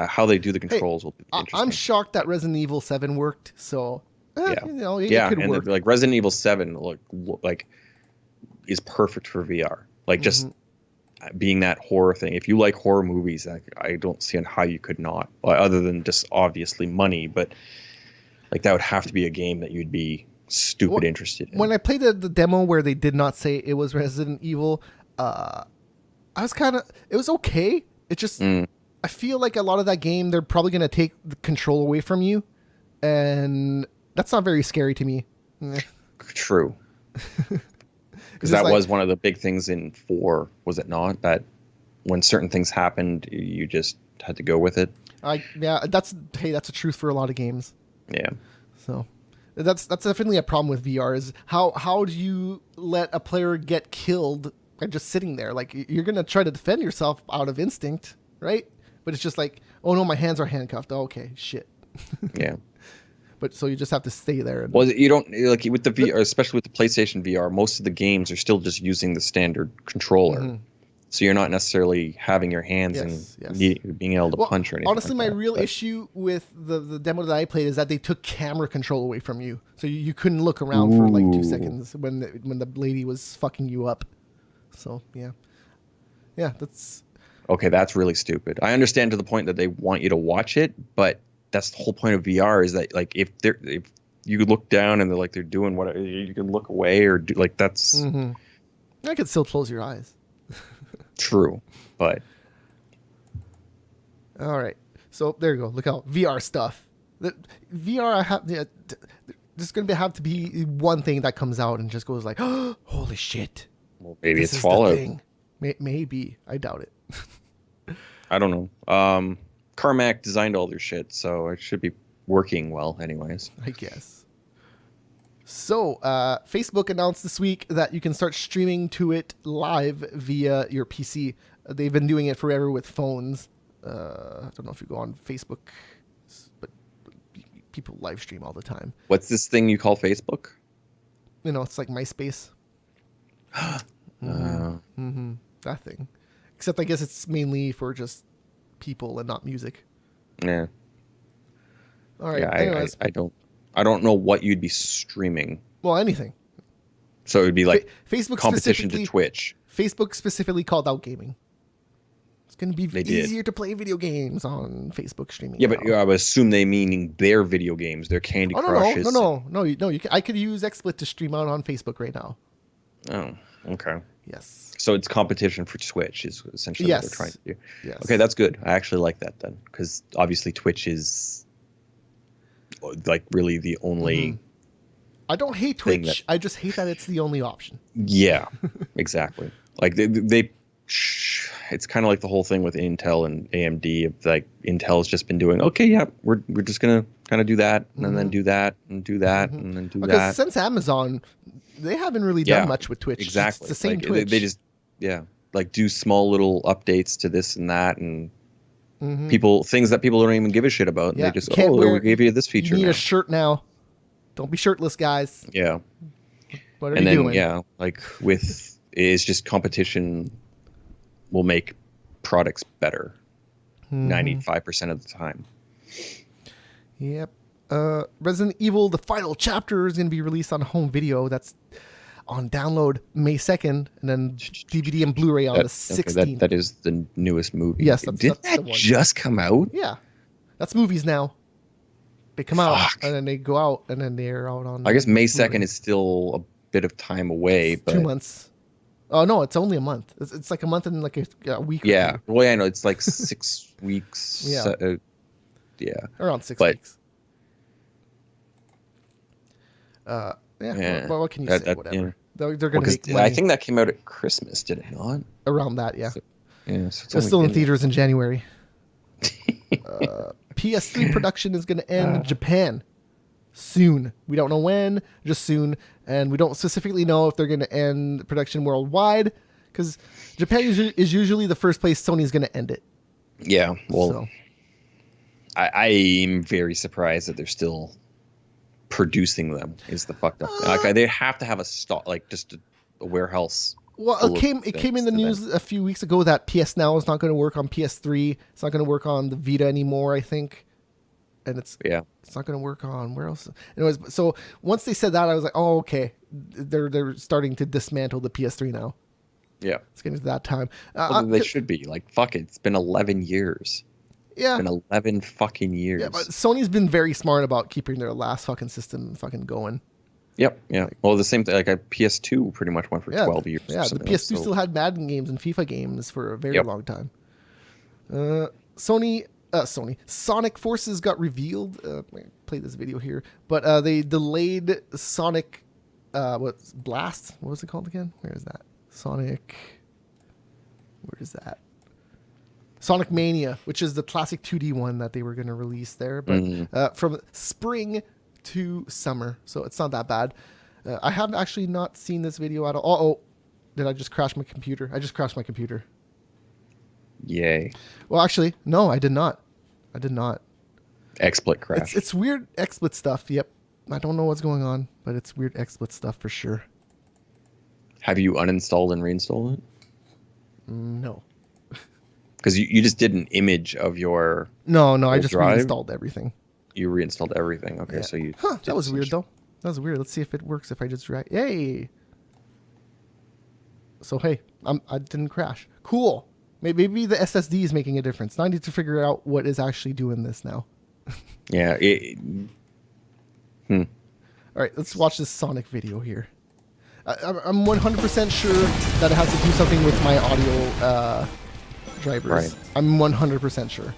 How they do the controls will be interesting. I'm shocked that Resident Evil 7 worked. So it could and work. like Resident Evil 7 like is perfect for VR. Like just being that horror thing. If you like horror movies, I don't see how you could not, other than just obviously money. But like that would have to be a game that you'd be stupid interested in. When I played the demo where they did not say it was Resident Evil, I was it was okay. It just I feel like a lot of that game they're probably going to take the control away from you, and that's not very scary to me. True. Because that was one of the big things in 4, was it not? That when certain things happened, you just had to go with it. That's a truth for a lot of games. Yeah. So that's definitely a problem with VR. Is how do you let a player get killed by just sitting there? Like you're gonna try to defend yourself out of instinct, right? But it's just like, oh no, my hands are handcuffed. Oh, okay, shit. Yeah. But so you just have to stay there. Well, you don't like with the VR, especially with the PlayStation VR. Most of the games are still just using the standard controller, so you're not necessarily having your hands and being able to punch or anything. Honestly, my real issue with the demo that I played is that they took camera control away from you, so you couldn't look around for like 2 seconds when the lady was fucking you up. So yeah, that's okay. That's really stupid. I understand to the point that they want you to watch it, but that's the whole point of VR is that like if you look down and they're doing whatever, you can look away or do like that's. I could still close your eyes. True, but all right. So there you go. Look out, VR stuff. The VR, there's going to have to be one thing that comes out and just goes like, oh, holy shit. Well, maybe this it's is Fallout. the thing. Maybe. I doubt it. I don't know. Carmack designed all their shit, so it should be working well anyways. I guess. So, Facebook announced this week that you can start streaming to it live via your PC. They've been doing it forever with phones. I don't know if you go on Facebook, but people live stream all the time. What's this thing you call Facebook? It's like MySpace. That thing. Except I guess it's mainly for just people and not music. Yeah. All right. Yeah, anyways. I don't know what you'd be streaming. Well, anything. So it would be like Facebook competition to Twitch. Facebook specifically called out gaming. It's going to be They easier did. to play video games on Facebook streaming. Yeah, now. but I would assume they meaning their video games, their Candy Crushes. No. I could use XSplit to stream out on Facebook right now. Oh, okay. Yes. So it's competition for Twitch is essentially what they're trying to do. Yes. Okay, that's good. I actually like that then, because obviously Twitch is like really the only. I don't hate Thing Twitch. I just hate that it's the only option. Yeah, exactly. Like it's kind of like the whole thing with Intel and AMD. Of like Intel's just been doing, okay, yeah, we're just gonna kind of do that and then do that and do that and then do Because that. since Amazon, they haven't really done much with Twitch. Exactly. It's the same like, Twitch. They just like do small little updates to this and that and things that people don't even give a shit about. And they just we gave you this feature. You need now. a shirt now. Don't be shirtless, guys. Yeah. What are you doing? Like it's just competition will make products better 95% of the time. Yep. Resident Evil, the final chapter is going to be released on home video. That's on download May 2nd, and then DVD and Blu-ray on the 16th. That is the newest movie. Yes, Did that's that the one. just come out? Yeah. That's movies now. They come out, and then they go out, and then they're out on... I guess May Blu-ray. 2nd is still a bit of time away, but... 2 months. Oh, no, it's only a month. It's like a month and like a week or Yeah. two. Well, yeah, I know. It's like 6 weeks. Yeah. Yeah. Around 6 But- weeks. What can you say? Whatever. They're going to make money I think that came out at Christmas, did it not? around that, yeah. So it's It's still in only been- theaters in January. PS3 production is going to end in Japan soon. We don't know when, just soon. And we don't specifically know if they're going to end production worldwide, because Japan is usually the first place Sony's going to end it. Yeah. Well, So, I'm very surprised that they're still producing them. Is the fucked up thing. Like they have to have a stock, like just a warehouse. well, full it of came in the things news a few weeks ago that PS Now is not going to work on PS3. It's not going to work on the Vita anymore, I think. And it's not going to work on where else. Anyways, so once they said that, I was like, oh, okay. They're starting to dismantle the PS3 now. Yeah. It's getting to that time. Well, they should be like, fuck it. It's been 11 years. Yeah. It's been 11 fucking years. Yeah, but Sony's been very smart about keeping their last fucking system fucking going. Yep. Yeah. Well, the same thing. Like a PS2 pretty much went for 12 years. Yeah, the PS2 still had Madden games and FIFA games for a very long time. Sonic Forces got revealed. I played this video here, but they delayed Sonic. What's Blast? What was it called again? Where is that? Sonic. Where is that? Sonic Mania, which is the classic 2D one that they were going to release there, but from spring to summer, so it's not that bad. I have actually not seen this video at all. Oh, did I just crash my computer? I just crashed my computer. Yay. Well, actually, no, I did not. I did not. XSplit crash. It's weird XSplit stuff. Yep. I don't know what's going on, but it's weird XSplit stuff for sure. Have you uninstalled and reinstalled it? No. Because you just did an image of your... No, I just drive? reinstalled everything. You reinstalled everything. Okay, Yeah. so you... That was weird, though. That was weird. Let's see if it works if I just drag... Yay! So, hey, I didn't crash. Cool. Maybe the SSD is making a difference. Now I need to figure out what is actually doing this now. Yeah. All right, let's watch this Sonic video here. I'm 100% sure that it has to do something with my audio drivers. Right. I'm 100% sure.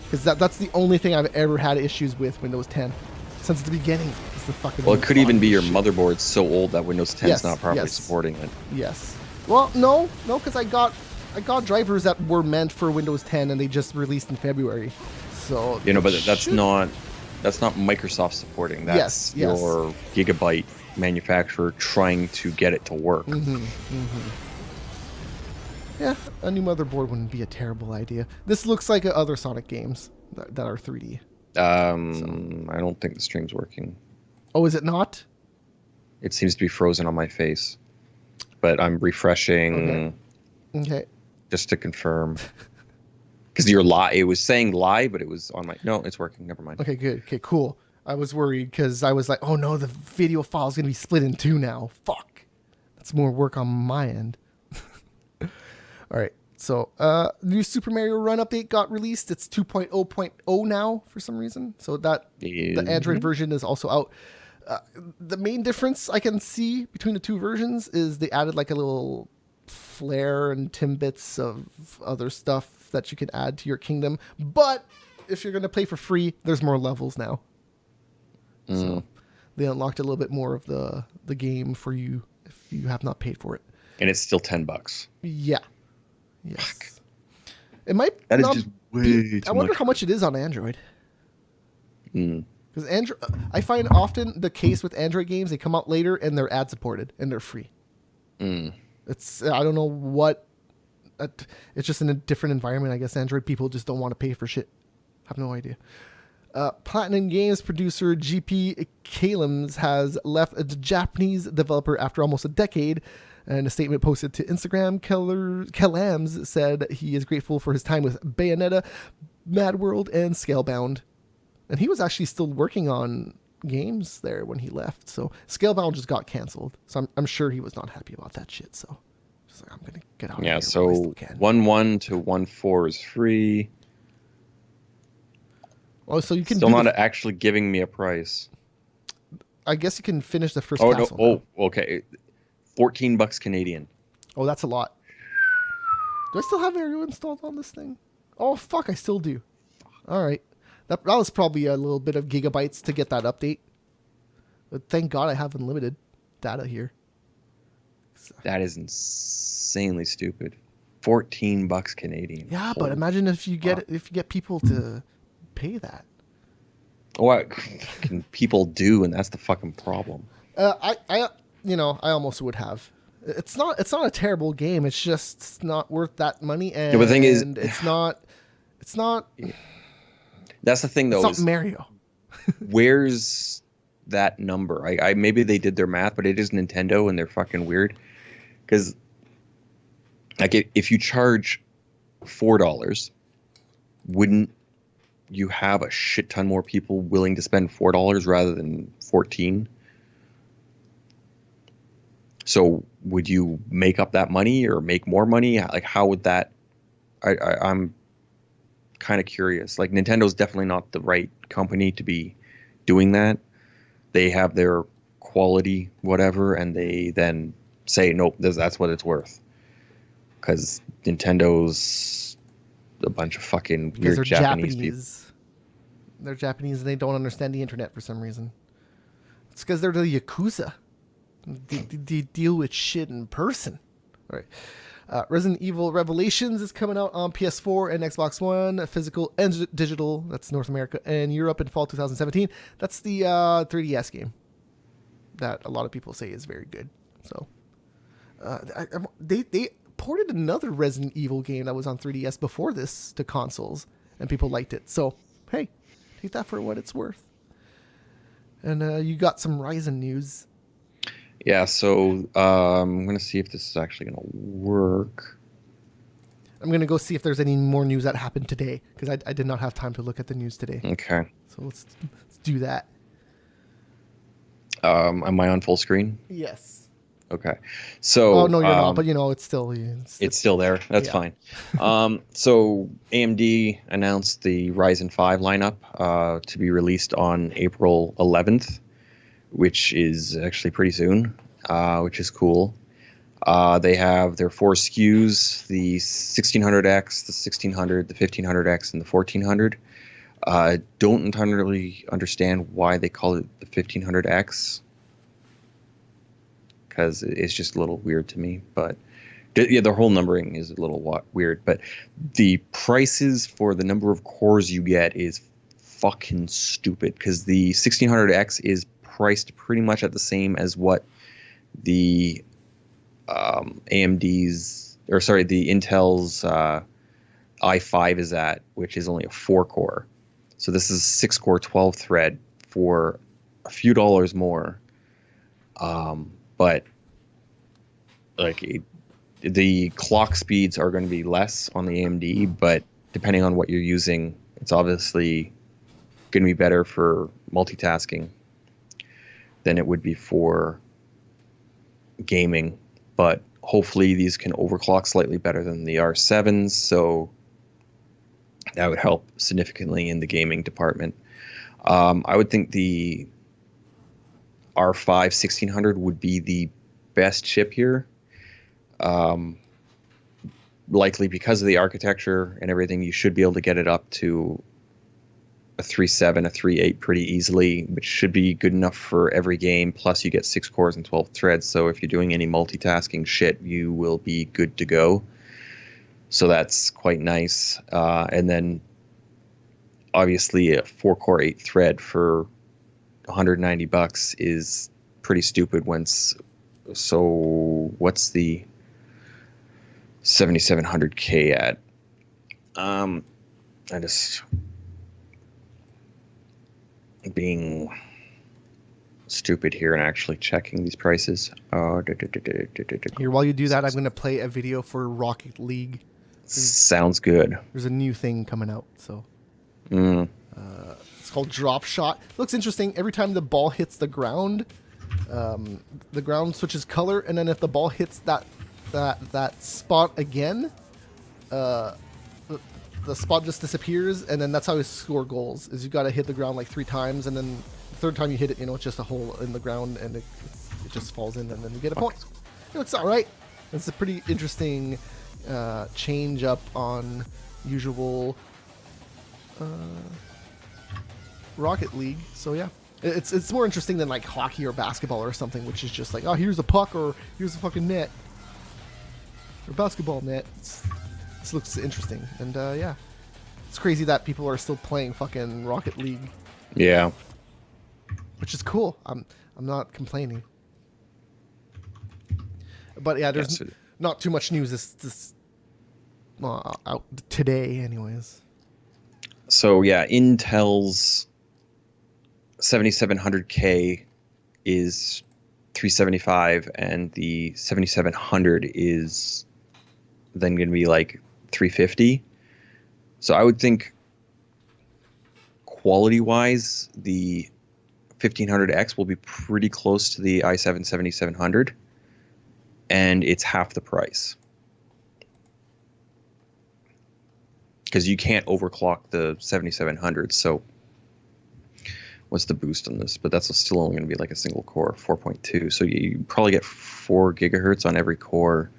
Because that's the only thing I've ever had issues with Windows 10 since the beginning. It's the fucking Well, it could even be your shit. motherboard's so old that Windows 10 Yes, is not properly yes. supporting it. Yes. Well, no, because I got drivers that were meant for Windows 10 and they just released in February. So You know, but it that's should- not Microsoft supporting. That's Yes. your Gigabyte manufacturer trying to get it to work. Yeah, a new motherboard wouldn't be a terrible idea. This looks like other Sonic games that are 3D. I don't think the stream's working. Oh, is it not? It seems to be frozen on my face. But I'm refreshing Okay. just to confirm. Because it was saying live, but it was on my... No, it's working. Never mind. Okay, good. Okay, cool. I was worried because I was like, oh no, the video file is going to be split in two now. Fuck. That's more work on my end. All right. So, new Super Mario Run update got released. It's 2.0.0 now for some reason. So the Android version is also out. The main difference I can see between the two versions is they added like a little flare and timbits of other stuff that you can add to your kingdom. But if you're going to play for free, there's more levels now. So they unlocked a little bit more of the game for you if you have not paid for it. And it's still $10. Yeah. Yes. It might That is not just way be, too I wonder much. how much it is on Android. Mm. Because Android, I find often the case with Android games, they come out later and they're ad supported and they're free. Mm. It's, I don't know what, it's just in a different environment. I guess Android people just don't want to pay for shit. Have no idea. Platinum Games producer GP Kalems has left a Japanese developer after almost a decade. In a statement posted to Instagram, Kalems said he is grateful for his time with Bayonetta, Mad World, and Scalebound. And he was actually still working on games there when he left. So Scalebound just got canceled. So I'm sure he was not happy about that shit. So just like, I'm going to get out of here. Yeah, while I so still can. 1.1 to 1.4 is free. Oh, so you can Still do not actually giving me a price. I guess you can finish the first Oh, castle. no. now. Oh, okay. $14 Canadian. Oh, that's a lot. Do I still have Aero installed on this thing? Oh, fuck, I still do. All right. That was probably a little bit of gigabytes to get that update. But thank God I have unlimited data here. That is insanely stupid. $14 Canadian. Yeah, but imagine if you get people to pay that. What can people do? And that's the fucking problem. I almost would have. It's not a terrible game. It's just not worth that money, and but the thing is, it's not. That's the thing, though. It's not Mario. Where's that number? I maybe they did their math, but it is Nintendo, and they're fucking weird. Because, like, if you charge $4, wouldn't you have a shit ton more people willing to spend $4 rather than 14? So would you make up that money or make more money? Like, how would that? I'm kind of curious. Like, Nintendo's definitely not the right company to be doing that. They have their quality, whatever, and they then say, nope, that's what it's worth. Because Nintendo's a bunch of fucking weird they're Japanese people. They're Japanese and they don't understand the internet for some reason. It's because they're the Yakuza. They deal with shit in person. All right. Resident Evil Revelations is coming out on PS4 and Xbox One, physical and digital. That's North America and Europe in fall 2017. That's the 3DS game that a lot of people say is very good. So they ported another Resident Evil game that was on 3DS before this to consoles, and people liked it. So hey, take that for what it's worth. And you got some Ryzen news. Yeah, so I'm going to see if this is actually going to work. I'm going to go see if there's any more news that happened today, because I did not have time to look at the news today. Okay. So let's do that. Am I on full screen? Yes. Okay. So. Oh, no, you're not, but it's still... It's still there. That's fine. So AMD announced the Ryzen 5 lineup to be released on April 11th. Which is actually pretty soon, which is cool. They have their 4 SKUs, the 1600X, the 1600, the 1500X, and the 1400. Don't entirely understand why they call it the 1500X, because it's just a little weird to me. But yeah, the whole numbering is a little weird. But the prices for the number of cores you get is fucking stupid, because the 1600X is priced pretty much at the same as what the the Intel's i5 is at, which is only a 4-core. So this is 6-core 12-thread for a few dollars more. But like the clock speeds are going to be less on the AMD, but depending on what you're using, it's obviously going to be better for multitasking than it would be for gaming. But hopefully these can overclock slightly better than the R7s, so that would help significantly in the gaming department. I would think the R5 1600 would be the best chip here. Likely because of the architecture and everything, you should be able to get it up to a 3.7, a 3.8 pretty easily, which should be good enough for every game. Plus, you get 6 cores and 12 threads. So if you're doing any multitasking shit, you will be good to go. So that's quite nice. And then, obviously, a 4-core 8-thread for $190 is pretty stupid. So what's the 7700K at? I just being stupid here and actually checking these prices. Here, while you do that, I'm going to play a video for Rocket League. Sounds good. There's a new thing coming out, so Mm. it's called Drop Shot. Looks interesting. Every time the ball hits the ground switches color, and then if the ball hits that spot again, the spot just disappears, and then that's how you score goals. Is you got to hit the ground like 3 times, and then the third time you hit it, it's just a hole in the ground, and it just falls in, and then you get a point. It's all right. It's a pretty interesting change up on usual Rocket League. So yeah, it's more interesting than like hockey or basketball or something, which is just like, oh, here's a puck or here's a fucking net or basketball net. This looks interesting, and yeah, it's crazy that people are still playing fucking Rocket League. Yeah. Which is cool. I'm not complaining. But yeah, there's not too much news this out today, anyways. So yeah, Intel's 7700K is $375, and the 7700 is then going to be like $350. So I would think quality-wise, the 1500X will be pretty close to the i7 7700, and it's half the price. Because you can't overclock the 7700, so what's the boost on this? But that's still only going to be like a single core, 4.2. So you probably get 4 gigahertz on every core,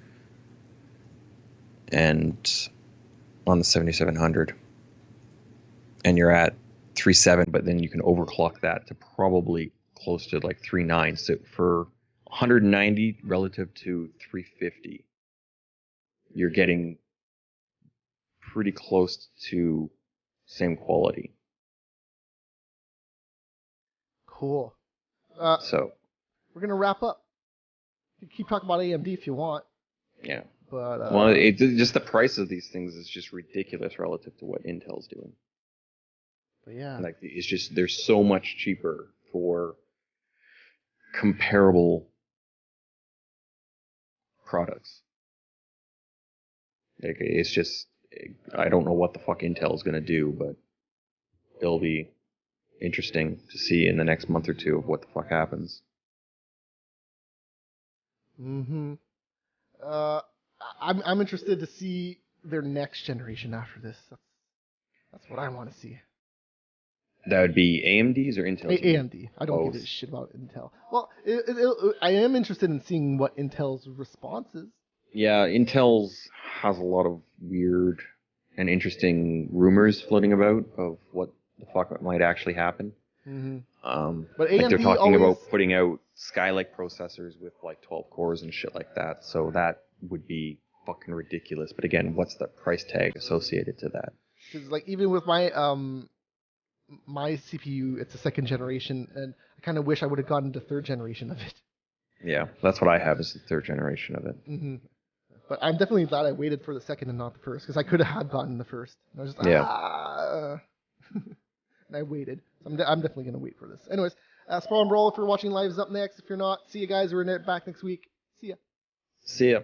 and on the 7700, and you're at 3.7, but then you can overclock that to probably close to like 3.9. So for 190 relative to 350, you're getting pretty close to same quality. Cool. So We're gonna wrap up. You keep talking about AMD if you want, yeah. but Well, it just the price of these things is just ridiculous relative to what Intel's doing. but yeah, Like it's just they're so much cheaper for comparable products. Like it's just I don't know what the fuck Intel's gonna do, but it'll be interesting to see in the next month or two of what the fuck happens. mm-hmm. I'm interested to see their next generation after this. That's what I want to see. That would be AMD's or Intel's? AMD. I don't Both. give a shit about Intel. Well, I am interested in seeing what Intel's response is. Yeah, Intel's has a lot of weird and interesting rumors floating about of what the fuck might actually happen. Mm-hmm. But like they're talking about putting out Skylake processors with like 12 cores and shit like that. So that would be fucking ridiculous. But again, what's the price tag associated to that? Because like even with my my CPU, it's a 2nd generation, and I kind of wish I would have gotten the 3rd generation of it. Yeah, that's what I have is the 3rd generation of it. Mm-hmm. But I'm definitely glad I waited for the 2nd and not the 1st, because I could have gotten the 1st. And I was just and I waited. So I'm definitely gonna wait for this. Anyways, Sprawl and Brawl, if you're watching live, is up next. If you're not, see you guys. We're back next week. See ya. See ya.